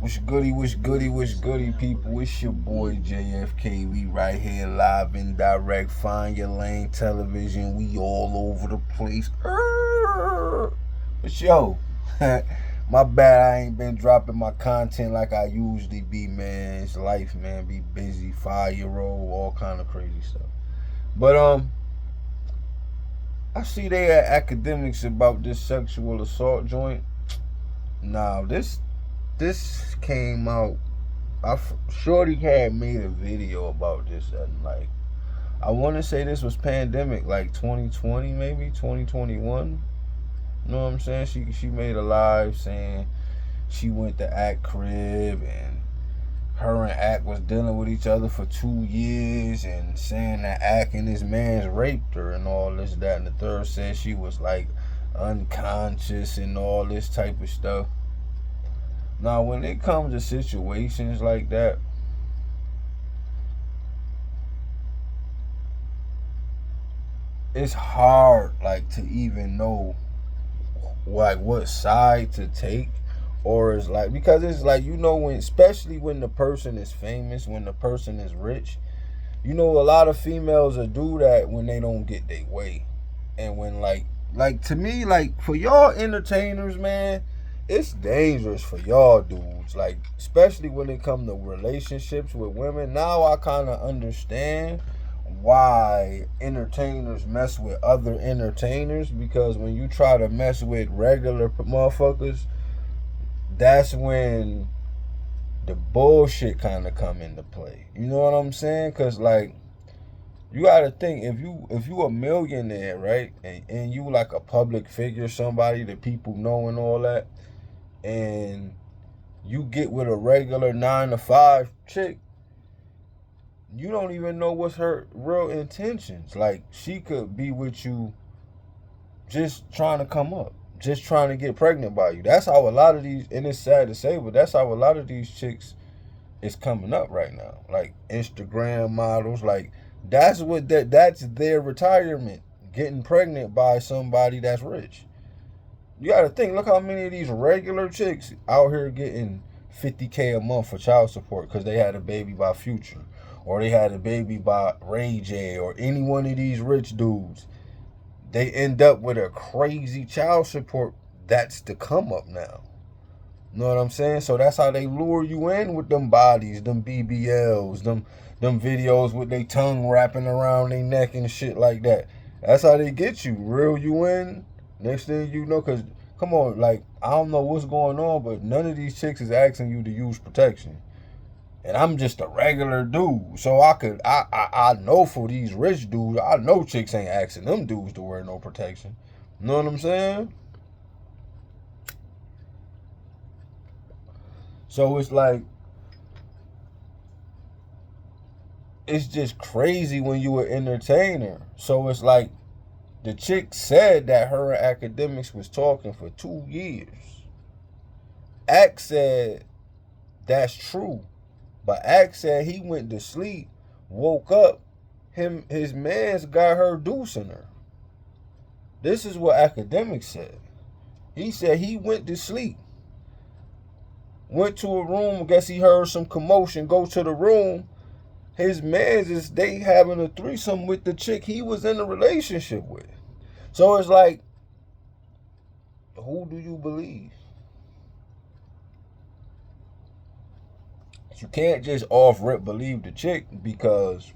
What's goody, what's goody, what's goody, people? It's your boy JFK. We right here live and direct. Find your lane television. We all over the place. But yo, my bad I ain't been dropping my content like I usually be, man. It's life, man. Be busy, 5-year old, all kind of crazy stuff. But I see they at academics about this sexual assault joint. Now this came out. Shorty had made a video about this, and like I want to say this was pandemic, like 2020, maybe 2021. You know what I'm saying? She made a live saying she went to Act crib and her and Act was dealing with each other for 2 years, and saying that Act and his man's raped her and all this, that, and the third. Said she was like unconscious and all this type of stuff. Now, when it comes to situations like that, it's hard, like, to even know, like, what side to take. Or it's like, because it's like, when, especially when the person is famous, when the person is rich, a lot of females will do that when they don't get their way. And when, like to me, like, for y'all entertainers, man, it's dangerous for y'all dudes, like, especially when it comes to relationships with women. Now I kind of understand why entertainers mess with other entertainers, because when you try to mess with regular motherfuckers, that's when the bullshit kind of come into play. You know what I'm saying? Because, like, you gotta think, if you a millionaire, right, and you like a public figure, somebody that people know and all that, and you get with a regular 9 to 5 chick, you don't even know what's her real intentions. Like, she could be with you just trying to come up, just trying to get pregnant by you. That's how a lot of these, and it's sad to say, but that's how a lot of these chicks is coming up right now. Like, Instagram models, like, that's their retirement, getting pregnant by somebody that's rich. You gotta think, look how many of these regular chicks out here getting 50K a month for child support because they had a baby by Future, or they had a baby by Ray J, or any one of these rich dudes. They end up with a crazy child support. That's the come up now. You know what I'm saying? So that's how they lure you in with them bodies, them BBLs, them videos with their tongue wrapping around their neck and shit like that. That's how they get you, reel you in. Next thing you know, because, come on, like, I don't know what's going on, but none of these chicks is asking you to use protection. And I'm just a regular dude. So I know for these rich dudes, I know chicks ain't asking them dudes to wear no protection. You know what I'm saying? So it's like, it's just crazy when you an entertainer. So it's like, the chick said that her and Akademiks was talking for 2 years. Act said that's true. But Act said he went to sleep, woke up, his man's got her deucing her. This is what Akademiks said. He said he went to sleep, went to a room, guess he heard some commotion, go to the room. His man's they having a threesome with the chick he was in a relationship with. So it's like, who do you believe? You can't just off rip believe the chick, because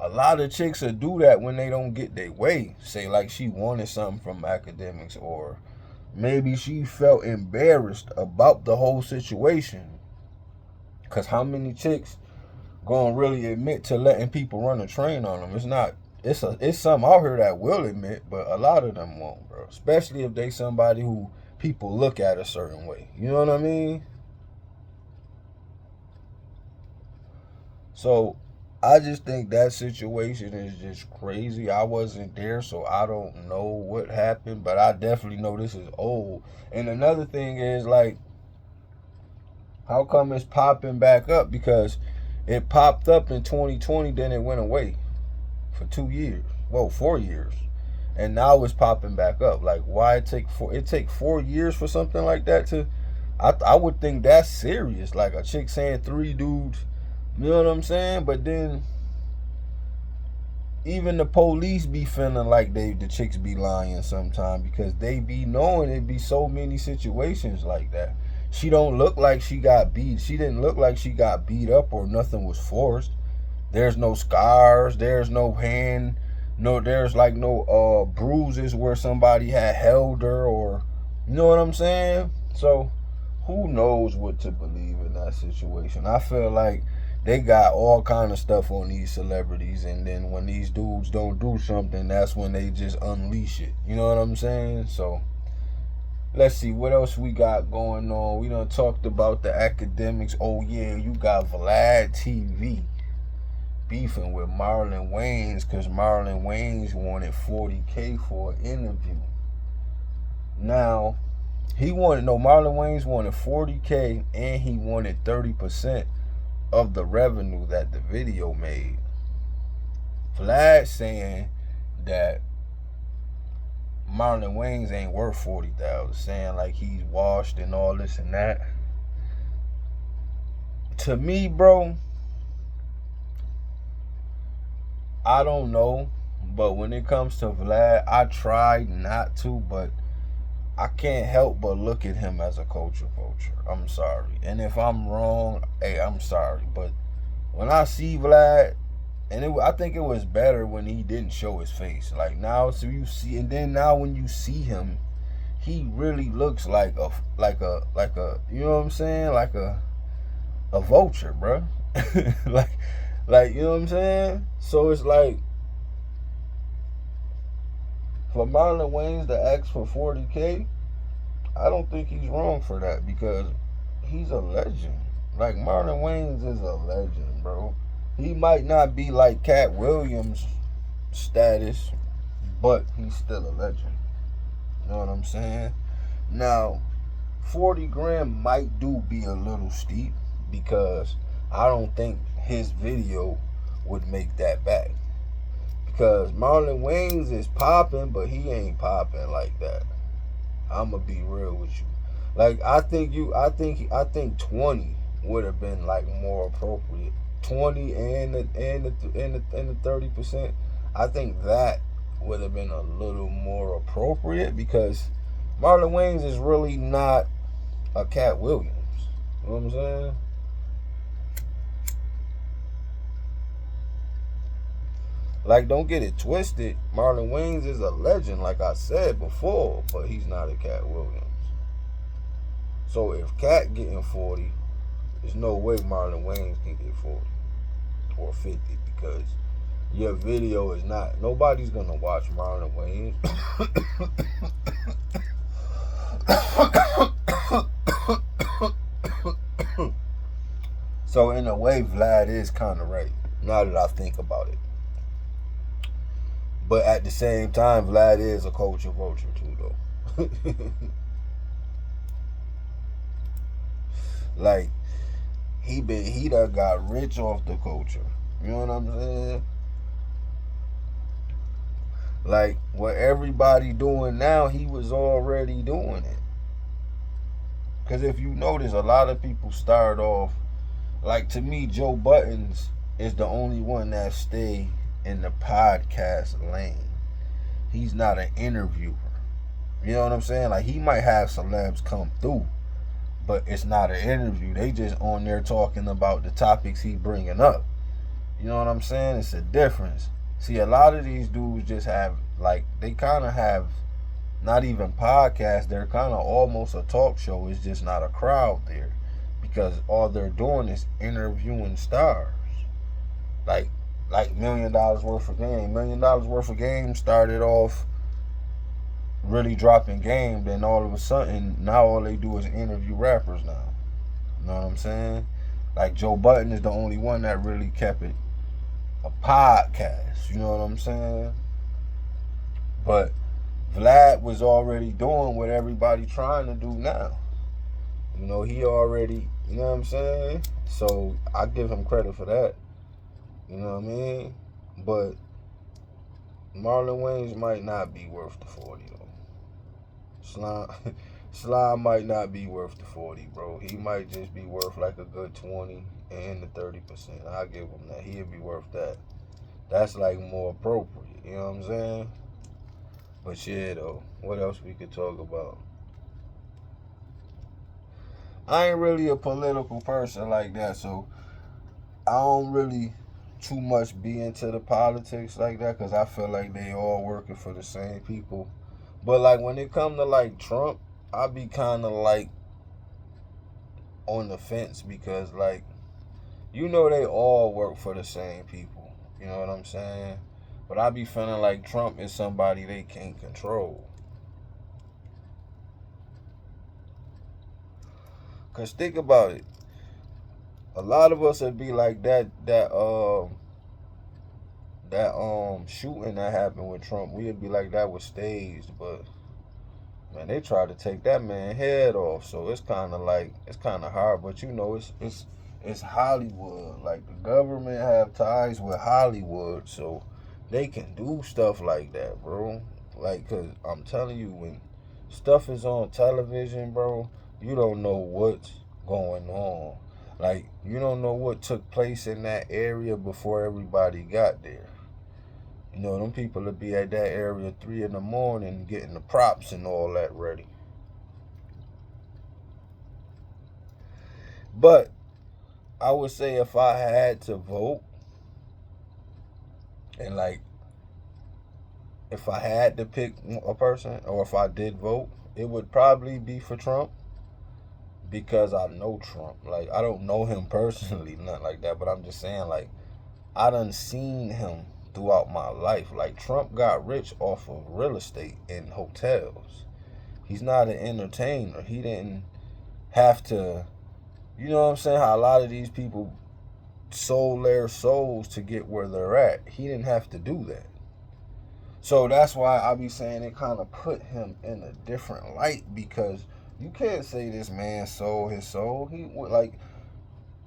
a lot of chicks will do that when they don't get their way. Say, like, she wanted something from Akademiks, or maybe she felt embarrassed about the whole situation. Because how many chicks gonna really admit to letting people run a train on them? It's some out here that will admit, but a lot of them won't, bro. Especially if they somebody who people look at a certain way. You know what I mean? So I just think that situation is just crazy. I wasn't there, so I don't know what happened, but I definitely know this is old. And another thing is, like, how come it's popping back up? Because it popped up in 2020, then it went away for 2 years. Whoa, 4 years. And now it's popping back up. Like, why it take 4 years for something like that I would think that's serious. Like a chick saying 3 dudes, you know what I'm saying? But then even the police be feeling like the chicks be lying sometimes because they be knowing it be so many situations like that. She don't look like she got beat. She didn't look like she got beat up or nothing was forced. There's no scars. There's no hand. No, there's like no bruises where somebody had held her or, you know what I'm saying? So who knows what to believe in that situation? I feel like they got all kind of stuff on these celebrities, and then when these dudes don't do something, that's when they just unleash it. You know what I'm saying? So let's see what else we got going on. We done talked about the academics. Oh yeah, you got Vlad TV beefing with Marlon Wayans because Marlon Wayans wanted 40K for an interview. Now, Marlon Wayans wanted 40K and he wanted 30% of the revenue that the video made. Vlad saying that Marlon Wayans ain't worth 40,000, saying like he's washed and all this and that. To me, bro, I don't know, but when it comes to Vlad, I tried not to, but I can't help but look at him as a culture vulture. I'm sorry. And if I'm wrong, hey, I'm sorry. But when I see Vlad, I think it was better when he didn't show his face. Like now, so you see, and then now when you see him, he really looks like a you know what I'm saying, like a vulture, bro. like you know what I'm saying. So it's like for Marlon Wayans to ask for 40K, I don't think he's wrong for that because he's a legend. Like Marlon Wayans is a legend, bro. He might not be like Cat Williams status, but he's still a legend. You know what I'm saying? Now, 40 grand might be a little steep because I don't think his video would make that back. Because Marlon Wayans is popping, but he ain't popping like that. I'ma be real with you. Like I think 20 would have been like more appropriate. 20 and the 30%. I think that would have been a little more appropriate because Marlon Wayans is really not a Cat Williams. You know what I'm saying? Like, don't get it twisted. Marlon Wayans is a legend, like I said before, but he's not a Cat Williams. So if Cat getting 40, there's no way Marlon Wayans can get 40 or 50 because your video is not. Nobody's gonna watch Marlon Wayans. So in a way, Vlad is kind of right. Now that I think about it. But at the same time, Vlad is a culture vulture too, though. Like he done got rich off the culture. You know what I'm saying? Like what everybody doing now, he was already doing it. Because if you notice, a lot of people start off like, to me, Joe Buttons is the only one that stay in the podcast lane. He's not an interviewer. You know what I'm saying? Like he might have celebs come through, but it's not an interview. They just on there talking about the topics he bringing up. You know what I'm saying? It's a difference. See, a lot of these dudes just have, like, they kind of have not even podcasts. They're kind of almost a talk show. It's just not a crowd there because all they're doing is interviewing stars. Like $1 million worth of game. $1 million worth of game started off really dropping game. Then all of a sudden, now all they do is interview rappers now. You know what I'm saying? Like Joe Budden is the only one that really kept it a podcast. You know what I'm saying? But Vlad was already doing what everybody trying to do now. You know, he already, you know what I'm saying? So I give him credit for that. You know what I mean? But Marlon Wayans might not be worth the 40 though. Sly might not be worth the 40, bro. He might just be worth like a good 20 and the 30%. I'll give him that. He'll be worth that. That's like more appropriate. You know what I'm saying? But yeah, though, what else we could talk about? I ain't really a political person like that, so I don't really too much be into the politics like that because I feel like they all working for the same people. But like when it come to like Trump, I be kind of like on the fence because like they all work for the same people. You know what I'm saying? But I be feeling like Trump is somebody they can't control. Cause think about it, a lot of us would be like that shooting that happened with Trump. We'd be like that was staged, but man, they tried to take that man head off. So it's kind of like it's kind of hard, but it's Hollywood. Like the government have ties with Hollywood, so they can do stuff like that, bro. Like, cause I'm telling you, when stuff is on television, bro, you don't know what's going on. Like, you don't know what took place in that area before everybody got there. Them people will be at that area 3 in the morning getting the props and all that ready. But I would say if I had to vote and like if I had to pick a person or if I did vote, it would probably be for Trump because I know Trump. Like I don't know him personally, nothing like that, but I'm just saying like I done seen him throughout my life. Like Trump got rich off of real estate and hotels. He's not an entertainer. He didn't have to, you know what I'm saying? How a lot of these people sold their souls to get where they're at. He didn't have to do that. So that's why I be saying it kind of put him in a different light because you can't say this man sold his soul. He like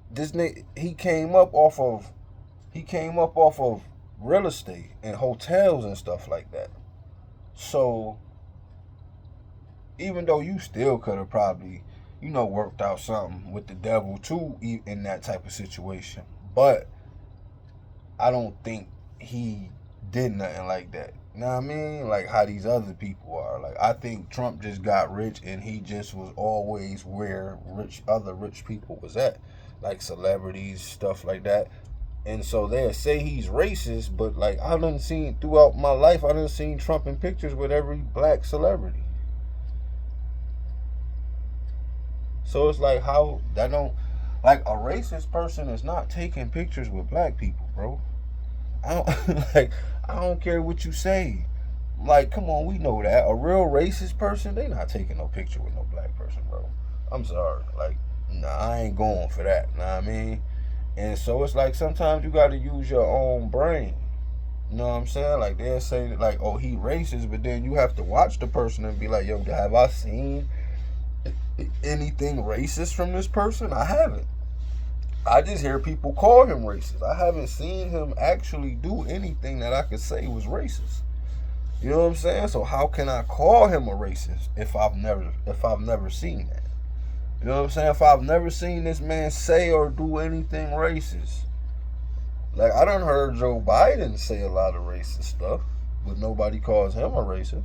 this nigga. He came up off of real estate and hotels and stuff like that. So even though you still could have probably, worked out something with the devil too in that type of situation, but I don't think he did nothing like that. You know what I mean? Like how these other people are. Like I think Trump just got rich and he just was always where other rich people was at, like celebrities, stuff like that. And so they say he's racist, but like I done seen throughout my life, I done seen Trump in pictures with every black celebrity. So it's like how that don't like a racist person is not taking pictures with black people, bro. I don't like I don't care what you say. Like, come on, we know that. A real racist person, they not taking no picture with no black person, bro. I'm sorry. Like, nah, I ain't going for that. Know what I mean? And so it's like sometimes you gotta use your own brain. You know what I'm saying? Like they'll say like, oh, he racist, but then you have to watch the person and be like, yo, have I seen anything racist from this person? I haven't. I just hear people call him racist. I haven't seen him actually do anything that I could say was racist. You know what I'm saying? So how can I call him a racist if I've never seen that? You know what I'm saying? If I've never seen this man say or do anything racist. Like I done heard Joe Biden say a lot of racist stuff, but nobody calls him a racist.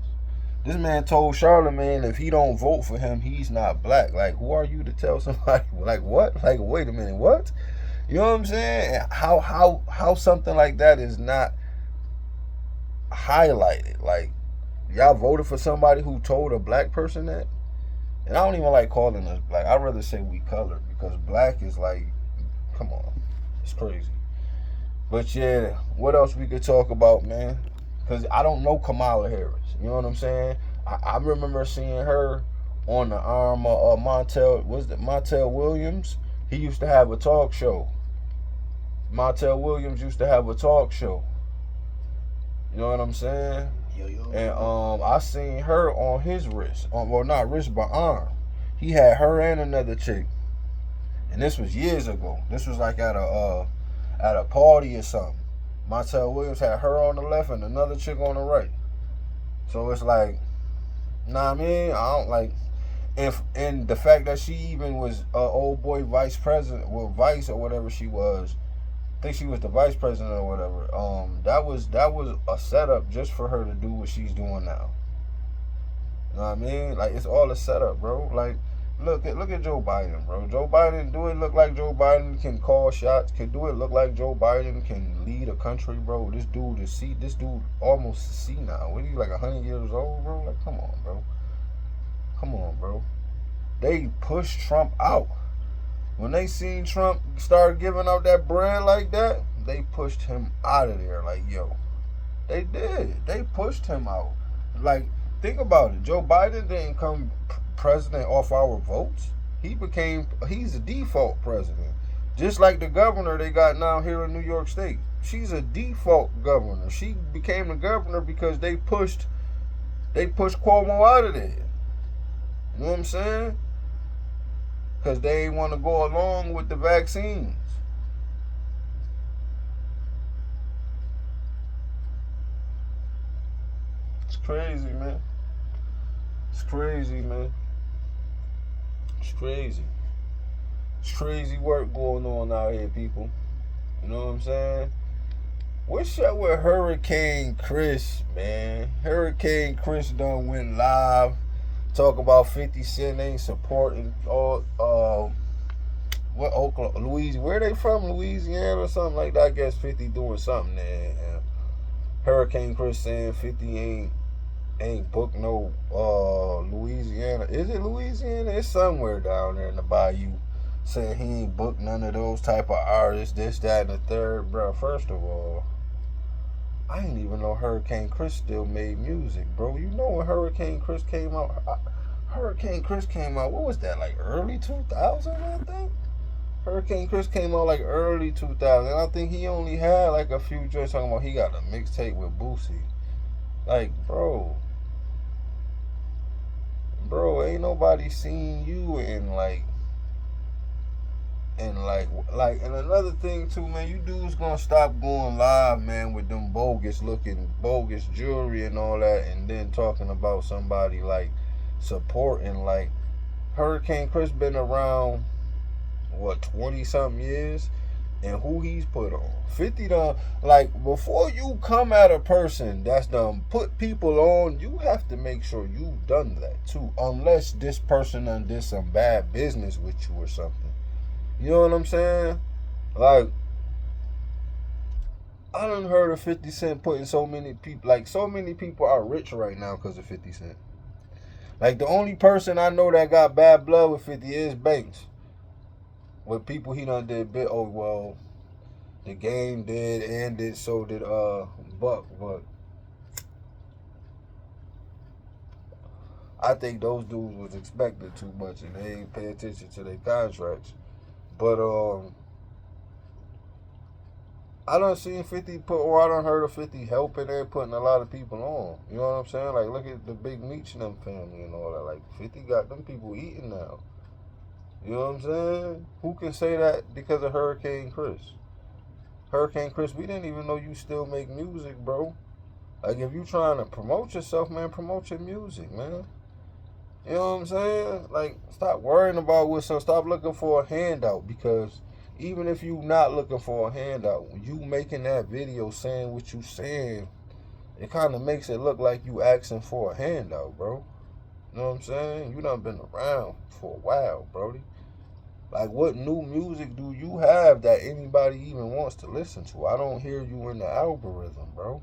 This man told Charlemagne if he don't vote for him, he's not black. Like, who are you to tell somebody? Like, what? Like, wait a minute, what? You know what I'm saying? How something like that is not highlighted? Like, y'all voted for somebody who told a black person that? And I don't even like calling us black. I'd rather say we colored because black is like, come on, it's crazy. But yeah, what else we could talk about, man? Because I don't know Kamala Harris. You know what I'm saying? I remember seeing her on the arm of Montel Williams? He used to have a talk show. Montel Williams used to have a talk show. You know what I'm saying? And I seen her on his wrist. Well, not wrist, but arm. He had her and another chick. And this was years ago. This was like at a party or something. Montel Williams had her on the left and another chick on the right. So it's like, nah, I mean, I don't like. If and the fact that she even was old boy vice president, well, vice or whatever she was, I think she was the vice president or whatever. That was a setup just for her to do what she's doing now. You know what I mean? Like it's all a setup, bro. Like look at Joe Biden, bro. Joe Biden, do it look like Joe Biden can call shots? Can do it look like Joe Biden can lead a country, bro? This dude almost see now. What are you like 100 years old, bro? Like come on, bro. Come on, bro. They pushed Trump out. When they seen Trump start giving out that bread like that, they pushed him out of there. Like, yo, they did. They pushed him out. Like, think about it. Joe Biden didn't come president off our votes. He's a default president. Just like the governor they got now here in New York State. She's a default governor. She became the governor because they pushed Cuomo out of there. You know what I'm saying? Because they want to go along with the vaccines. It's crazy, man. It's crazy, man. It's crazy. It's crazy work going on out here, people. You know what I'm saying? What's up with Hurricane Chris, man? Hurricane Chris done went live. Talk about 50 Cent ain't supporting all what Oklahoma, Louisiana, where they from? Louisiana or something like that. I guess 50 doing something there. And Hurricane Chris saying 50 ain't booked no Louisiana. Is it Louisiana? It's somewhere down there in the bayou. Saying he ain't booked none of those type of artists, this, that, and the third, bro. First of all, I didn't even know Hurricane Chris still made music, bro. You know when Hurricane Chris came out? Hurricane Chris came out, what was that, like early 2000, I think? Hurricane Chris came out like early 2000. I think he only had like a few joints talking about he got a mixtape with Boosie. Like, bro, ain't nobody seen you in and another thing too, man, you dudes gonna stop going live, man, with them bogus jewelry and all that, and then talking about somebody like supporting like Hurricane Chris been around what 20 something years, and who he's put on 50 done. Like before you come at a person that's done put people on, you have to make sure you've done that too, unless this person done did some bad business with you or something. You know what I'm saying? Like, I done heard of 50 Cent putting so many people, like, so many people are rich right now because of 50 Cent. Like, the only person I know that got bad blood with 50 is Banks. With people he done did bit, oh, well, the game did, and did, so did, Buck. But I think those dudes was expected too much, and they ain't pay attention to their contracts. But, I done seen 50 put, or I done heard of 50 helping and putting a lot of people on. You know what I'm saying? Like, look at the Big Meech and them family and all that. Like, 50 got them people eating now. You know what I'm saying? Who can say that because of Hurricane Chris? Hurricane Chris, we didn't even know you still make music, bro. Like, if you trying to promote yourself, man, promote your music, man. You know what I'm saying? Like, stop worrying about what's up. Stop looking for a handout, because even if you not looking for a handout, when you making that video saying what you saying, it kind of makes it look like you asking for a handout, bro. You know what I'm saying? You done been around for a while, Brody. Like, what new music do you have that anybody even wants to listen to? I don't hear you in the algorithm, bro.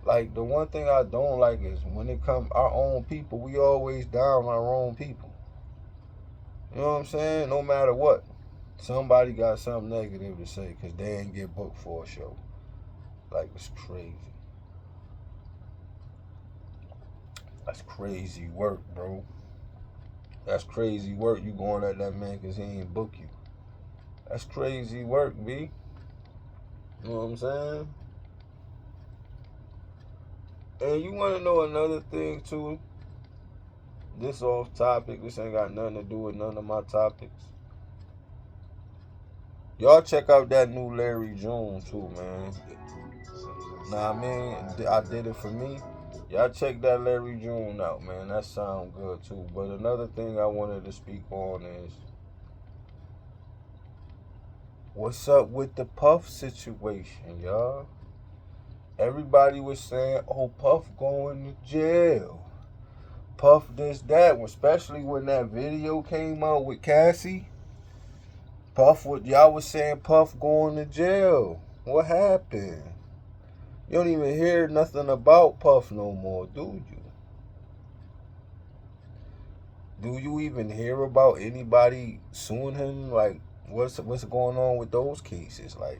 Like, the one thing I don't like is when it comes our own people, we always down our own people. You know what I'm saying? No matter what, somebody got something negative to say because they ain't get booked for a show. Like, it's crazy. That's crazy work, bro. That's crazy work. You going at that man because he ain't book you. That's crazy work, B. You know what I'm saying? And you want to know another thing, too? This off topic. This ain't got nothing to do with none of my topics. Y'all check out that new Larry June, too, man. Nah, I mean, I did it for me. Y'all check that Larry June out, man. That sound good too. But another thing I wanted to speak on is what's up with the Puff situation, y'all? Everybody was saying, oh, Puff going to jail. Puff this, that, especially when that video came out with Cassie. Y'all was saying Puff going to jail. What happened? You don't even hear nothing about Puff no more, do you? Do you even hear about anybody suing him? Like, what's going on with those cases? Like,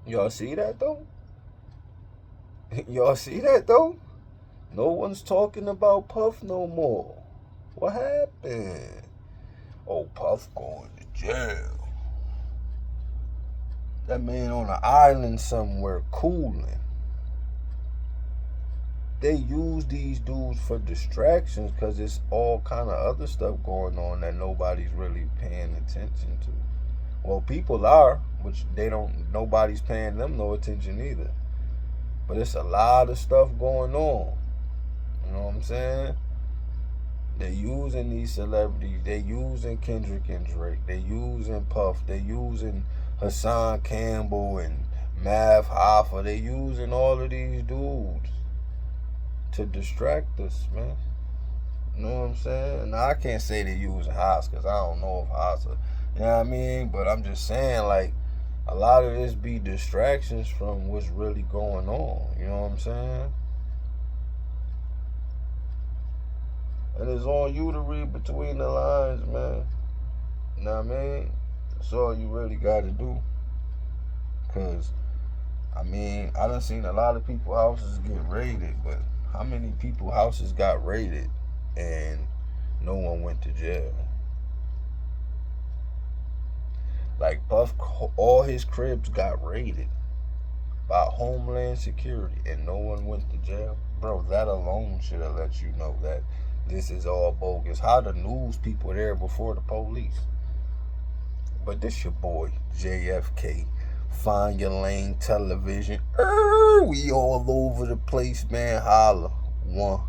y'all see that though? Y'all see that though? No one's talking about Puff no more. What happened? Oh, Puff going to jail. That man on an island somewhere cooling. They use these dudes for distractions because it's all kind of other stuff going on that nobody's really paying attention to. Well, people are, which nobody's paying them no attention either. But it's a lot of stuff going on. You know what I'm saying? They're using these celebrities. They're using Kendrick and Drake. They're using Puff. They're using Hassan Campbell and Mav Hoffa. They're using all of these dudes to distract us, man. You know what I'm saying? Now, I can't say they're using Haas because I don't know if Haas, you know what I mean? But I'm just saying, like, a lot of this be distractions from what's really going on. You know what I'm saying? And it's on you to read between the lines, man. You know what I mean? That's all you really got to do. Because, I mean, I done seen a lot of people's houses get raided, but how many people's houses got raided and no one went to jail? Like, Puff, all his cribs got raided by Homeland Security and no one went to jail. Bro, that alone should have let you know that this is all bogus. How the news people there before the police? But this your boy, JFK. Find Your Lane Television. We all over the place, man. Holla. One.